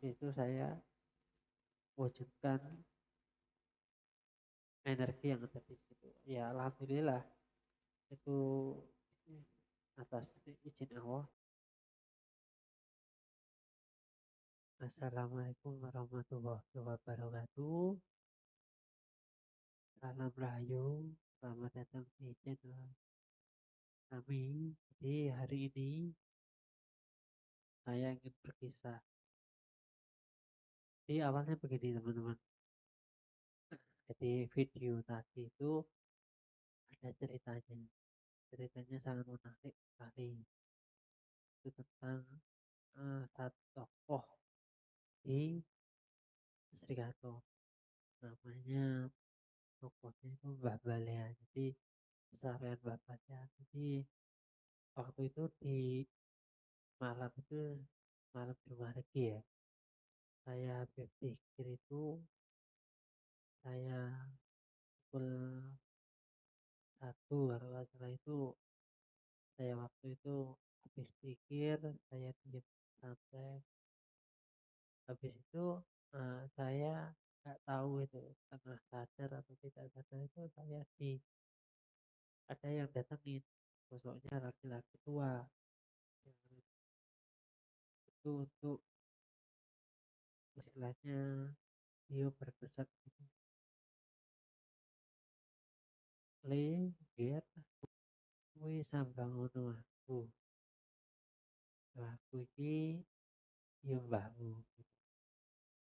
Itu saya wujudkan energi yang ada di situ. Ya alhamdulillah itu atas izin Allah. Assalamualaikum warahmatullahi wabarakatuh. Salam Rahayu. Selamat datang di channel kami. Jadi hari ini saya ingin berkisah. Jadi awalnya begini teman-teman. Jadi video tadi itu ada ceritanya. Ceritanya sangat menarik sekali. Itu tentang satu tokoh di Srikanto. Namanya tokohnya itu Mbah Balea. Jadi pesantren Mbah Balea. Jadi waktu itu di malam itu malam Jumat lagi ya. Saya berpikir itu saya pukul 1 kalau nggak salah itu saya waktu itu habis pikir saya diam santai. Habis itu saya nggak tahu itu tengah sadar atau tidak sadar itu saya ada yang datangin sosoknya laki-laki tua yang itu untuk istilahnya dia berkesan gitu le get kuwi sambang ngono aku aku iki ya mbahmu gitu.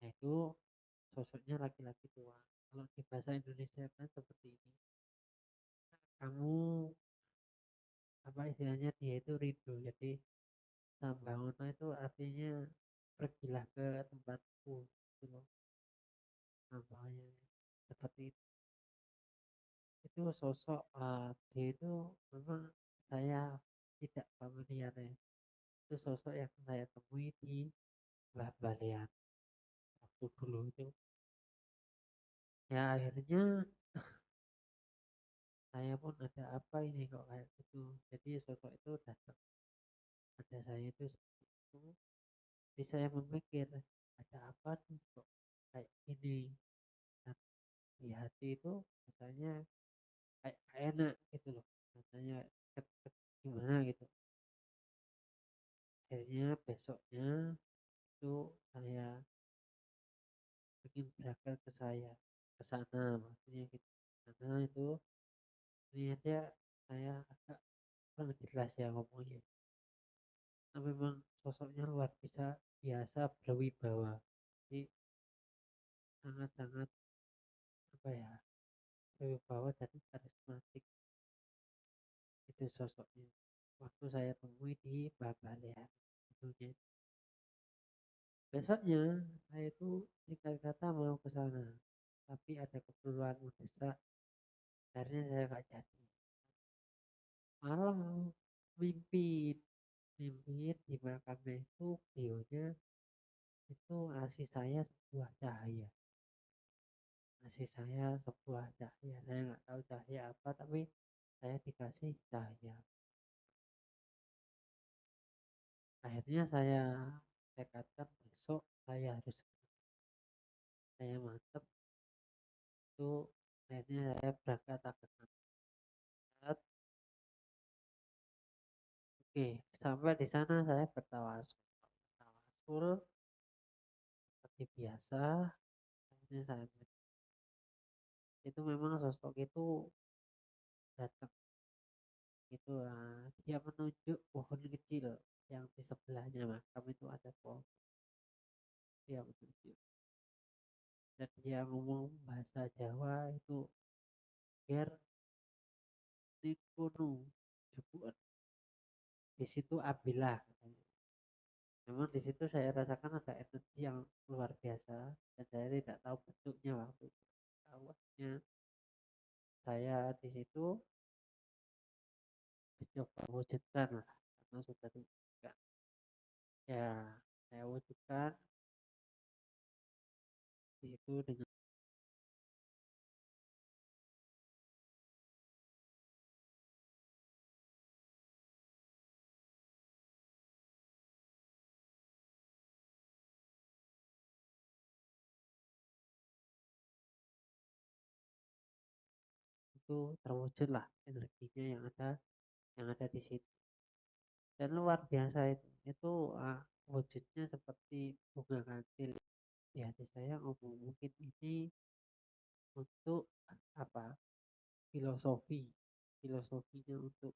Nah itu sosoknya laki-laki tua kalau di bahasa Indonesia kan seperti ini kamu apa istilahnya dia itu rindu jadi Sambangono itu artinya pergilah ke tempatku gitu loh nampaknya seperti itu sosok dia itu memang saya tidak familiar ya itu sosok yang saya temui di Mbah Balean waktu dulu itu ya akhirnya saya pun ada apa ini kok kayak gitu jadi sosok itu datang pada saya itu seperti itu jadi saya memikir ada apa nih kok kayak gini dan di hati itu rasanya kayak enak gitu loh rasanya gimana gitu akhirnya besoknya itu saya ingin berangkat ke sana maksudnya gitu karena itu ternyata saya agak kurang jelas ya ngomongnya nah, memang sosoknya luar biasa berwibawa jadi sangat-sangat apa ya berwibawa dan karismatik itu sosoknya waktu saya temui di Babalea tentunya besoknya saya itu singkat kata mau ke sana tapi ada keperluan mendesak akhirnya saya nggak jadi malam mimpi mimpi di makamnya itu beliaunya itu ngasih saya sebuah cahaya ngasih saya sebuah cahaya saya nggak tahu cahaya apa tapi saya dikasih cahaya akhirnya saya tekadkan besok saya harus saya mantep itu akhirnya saya berangkat agak berangkat oke sampai di sana saya bertawasul seperti biasa akhirnya saya itu memang sosok itu datang gitu dia menunjuk pohon kecil yang di sebelahnya makam itu ada pohon dia menunjuk dan dia ngomong bahasa Jawa itu biar nikunu jubuan di situ abilah katanya. Memang di situ saya rasakan ada energi yang luar biasa dan saya tidak tahu bentuknya waktu itu awalnya saya di situ mencoba wujudkan lah karena sudah diwujudkan ya saya wujudkan itu dengan itu terwujudlah energinya yang ada di situ. Dan luar biasa itu wujudnya seperti bunga kantil di hati saya. Mungkin ini untuk apa, filosofinya untuk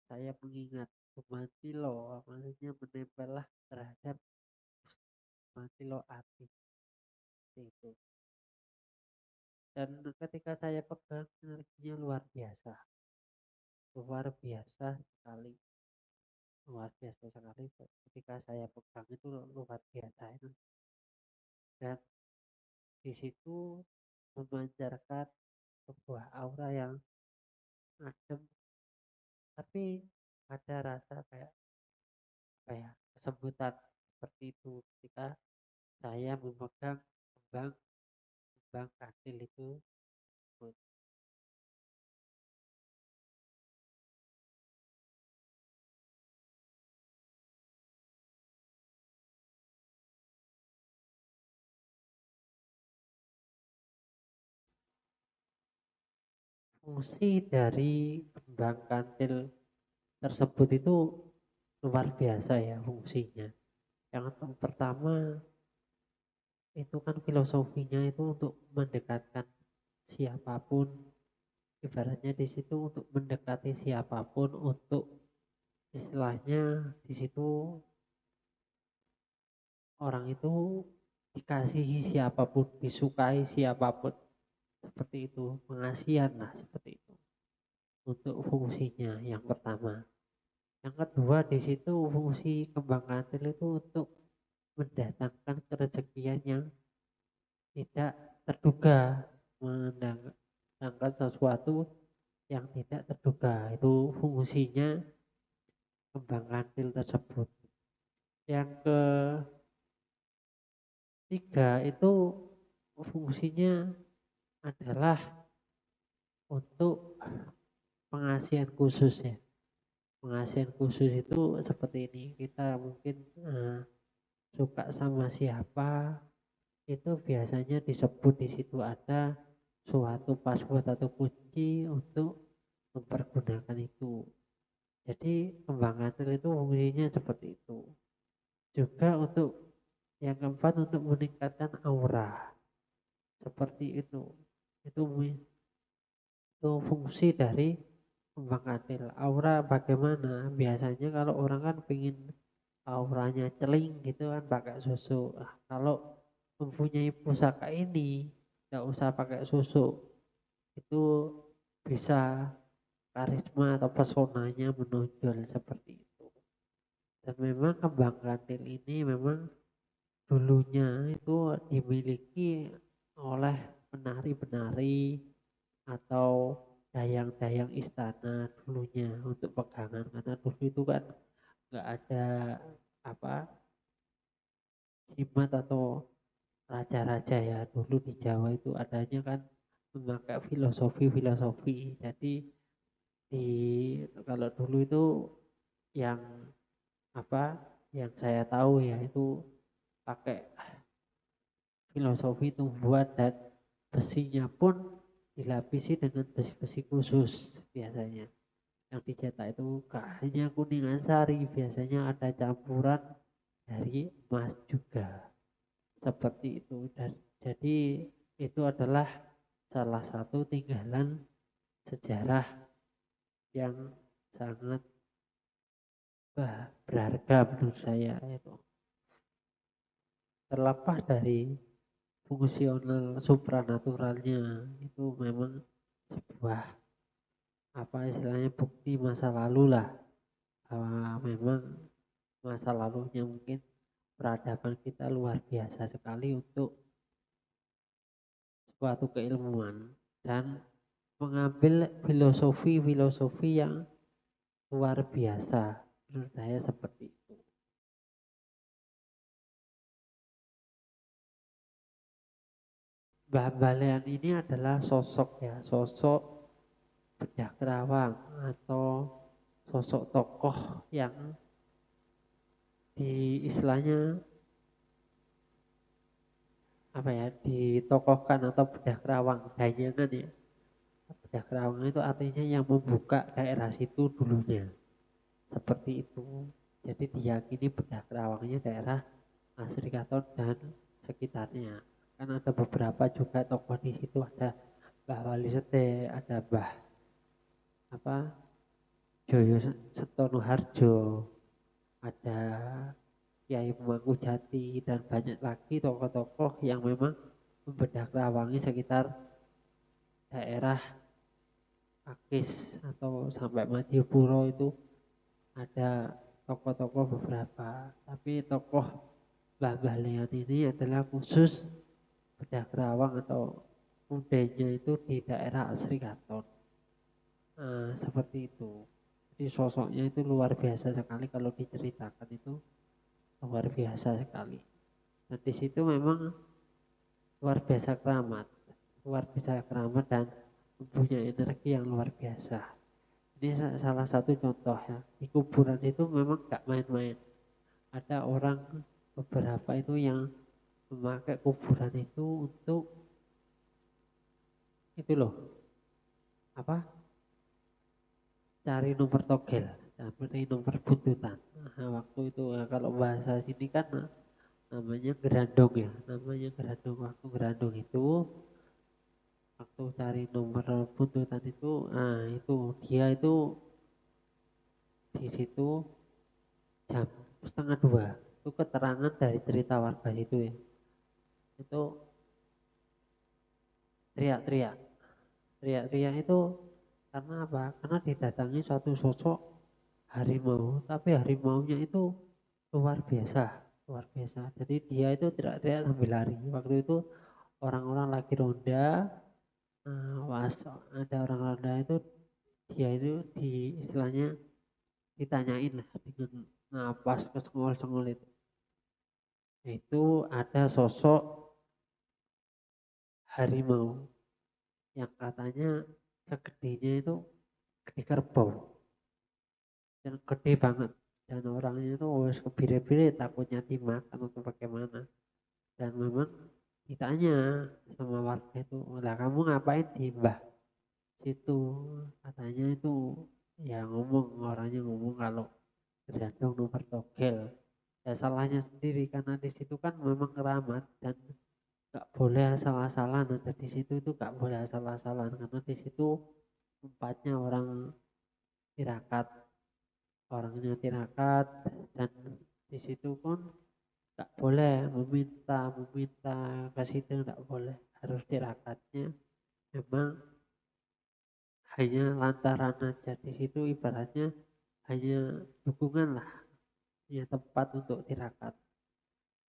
saya mengingat Sumantilo, maksudnya menempel lah terhadap Sumantilo Ati itu. Dan ketika saya pegang, energinya luar biasa sekali, ketika saya pegang itu luar biasa itu. Dan di situ memancarkan sebuah aura yang adem, tapi ada rasa kayak apa ya, kesemutan seperti itu ketika saya memegang kembang kembang kantil itu. Fungsi dari kembang kantil tersebut itu luar biasa ya fungsinya. Yang pertama itu kan filosofinya itu untuk mendekatkan siapapun, ibaratnya di situ untuk mendekati siapapun, untuk istilahnya di situ orang itu dikasihi siapapun, disukai siapapun, seperti itu, pengasihan lah seperti itu untuk fungsinya yang pertama. Yang kedua di situ fungsi kembang kantil itu untuk mendatangkan kerezekian yang tidak terduga, mendatangkan sesuatu yang tidak terduga, itu fungsinya kembang kantil tersebut. Yang ketiga itu fungsinya adalah untuk pengasihan khusus ya. Pengasihan khusus itu seperti ini, kita mungkin suka sama siapa, itu biasanya disebut di situ ada suatu password atau kunci untuk mempergunakan itu. Jadi kembang kantil itu fungsinya seperti itu. Juga untuk yang keempat untuk meningkatkan aura, seperti itu. Itu fungsi dari kembang kantil. Aura bagaimana? Biasanya kalau orang kan pengen auranya celing gitu kan pakai susu. Kalau mempunyai pusaka ini nggak usah pakai susu, itu bisa karisma atau pesonanya menonjol seperti itu. Dan memang kembang kantil ini memang dulunya itu dimiliki oleh penari-penari atau dayang-dayang istana dulunya untuk pegangan, karena dulu itu kan nggak ada apa, jimat atau raja-raja ya. Dulu di Jawa itu adanya kan memakai filosofi. Jadi di kalau dulu itu yang apa, yang saya tahu ya itu pakai filosofi tumbuhan, dan besinya pun dilapisi dengan besi-besi khusus biasanya. Yang dicetak itu gak hanya kuningan sari, biasanya ada campuran dari emas juga, seperti itu. Dan jadi itu adalah salah satu tinggalan sejarah yang sangat berharga menurut saya itu. Terlepas dari fungsional supranaturalnya, itu memang sebuah apa istilahnya bukti masa lalu lah, bahwa memang masa lalunya mungkin peradaban kita luar biasa sekali untuk suatu keilmuan, dan mengambil filosofi yang luar biasa menurut saya seperti itu. Mbah Balean ini adalah sosok bedah kerawang atau sosok tokoh yang di istilahnya apa ya, ditokohkan atau bedah kerawang danyangan ya, Bedah Kerawang itu artinya yang membuka daerah situ dulunya. Seperti itu. Jadi diyakini Bedah Kerawangnya daerah Asri Katon dan sekitarnya. Kan ada beberapa juga tokoh di situ, ada Mbah Wali Sete, ada Mbah apa Joyo Setono Harjo, ada Kiai Pemangku Jati, dan banyak lagi tokoh-tokoh yang memang membedah Kerawangi sekitar daerah Pakis atau sampai Madiopuro itu ada tokoh-tokoh beberapa. Tapi tokoh Mbah Leon ini adalah khusus bedah Kerawang atau udenya itu di daerah Asri Katon. Nah, seperti itu. Jadi sosoknya itu luar biasa sekali, kalau diceritakan itu luar biasa sekali. Dan di situ memang luar biasa keramat dan mempunyai energi yang luar biasa. Ini salah satu contoh ya. Di kuburan itu memang gak main-main. Ada orang beberapa itu yang memakai kuburan itu untuk itu loh, apa, cari nomor togel, cari nomor buntutan. Nah, waktu itu ya, kalau bahasa sini kan namanya gerandong ya, namanya gerandong. Waktu gerandong itu, waktu cari nomor buntutan itu, nah itu dia itu di situ jam 1:30. Itu keterangan dari cerita warga itu ya, itu teriak-teriak. Teriak-teriak itu karena apa? Karena didatangi suatu sosok harimau, tapi harimaunya itu luar biasa, luar biasa. Jadi dia itu teriak-teriak sambil lari. Waktu itu orang-orang lagi ronda, pas ada orang ronda itu, dia itu di istilahnya ditanyain lah dengan napas kesengol-sengol itu. Itu ada sosok harimau yang katanya segedenya itu gede kerbau, dan gede banget, dan orangnya itu wes kebiri-biri takutnya dimakan atau bagaimana. Dan memang ditanya sama warga itu, lah kamu ngapain di mbah situ, katanya itu ya ngomong, orangnya ngomong kalau tergantung nomor togel. Ya salahnya sendiri karena di situ kan memang keramat, dan nggak boleh asal-asalan ada di situ, itu nggak boleh asal-asalan karena di situ tempatnya orang tirakat, orangnya tirakat. Dan di situ pun nggak boleh meminta ke situ, nggak boleh, harus tirakatnya memang hanya lantaran aja. Di situ ibaratnya hanya dukungan lah, hanya tempat untuk tirakat,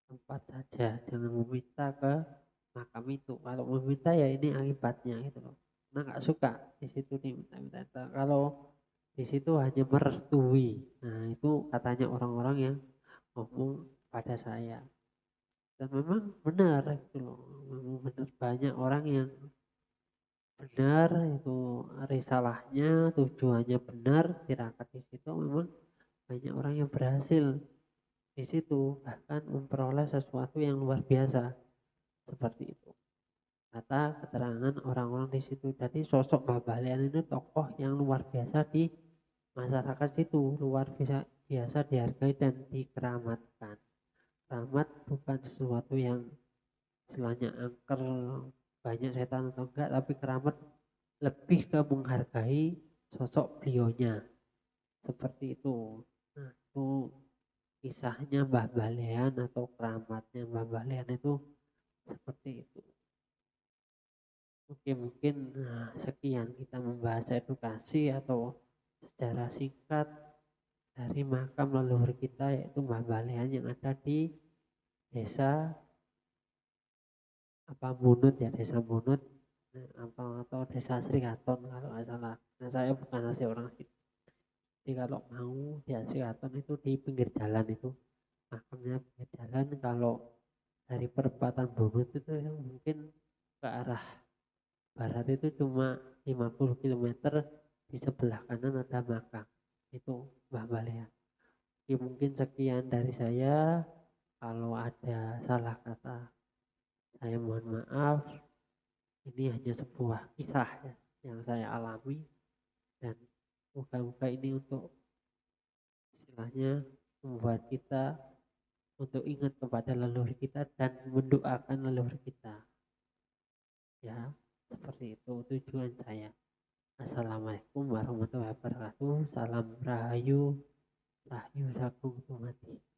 tempat saja, jangan meminta ke makam itu. Kalau meminta ya ini akibatnya gitu loh. Nah nggak suka di situ diminta-minta. Kalau di situ hanya merestui. Nah itu katanya orang-orang yang ngomong pada saya. Dan memang benar gitu loh. Memang benar, banyak orang yang benar itu risalahnya, tujuannya benar, tirakat di situ. Memang banyak orang yang berhasil di situ, bahkan memperoleh sesuatu yang luar biasa seperti itu. Kata keterangan orang-orang di situ. Jadi sosok Mbah Balian ini tokoh yang luar biasa di masyarakat situ, luar biasa dihargai dan dikeramatkan. Keramat bukan sesuatu yang istilahnya angker, banyak setan atau enggak, tapi keramat lebih ke menghargai sosok beliaunya seperti itu. Nah, itu kisahnya Mbah Balean atau keramatnya Mbah Balean itu seperti itu. Oke, mungkin sekian kita membahas edukasi atau secara singkat dari makam leluhur kita, yaitu Mbah Balean yang ada di desa apa Bunut ya, desa Bunut atau desa Sri Katon kalau nggak salah. Nah saya bukan asli orang sini, jadi kalau mau di Sri Katon itu di pinggir jalan itu, makamnya pinggir jalan. Kalau dari perempatan Bunut itu ya mungkin ke arah barat itu cuma 50 km, di sebelah kanan ada makam itu Mbah Balean. Oke, mungkin sekian dari saya. Kalau ada salah kata saya mohon maaf. Ini hanya sebuah kisah ya, yang saya alami, dan moga-moga ini untuk istilahnya membuat kita untuk ingat kepada leluhur kita dan mendoakan leluhur kita. Ya, seperti itu tujuan saya. Assalamualaikum warahmatullahi wabarakatuh. Salam Rahayu, Rahayu Sagung Tumati.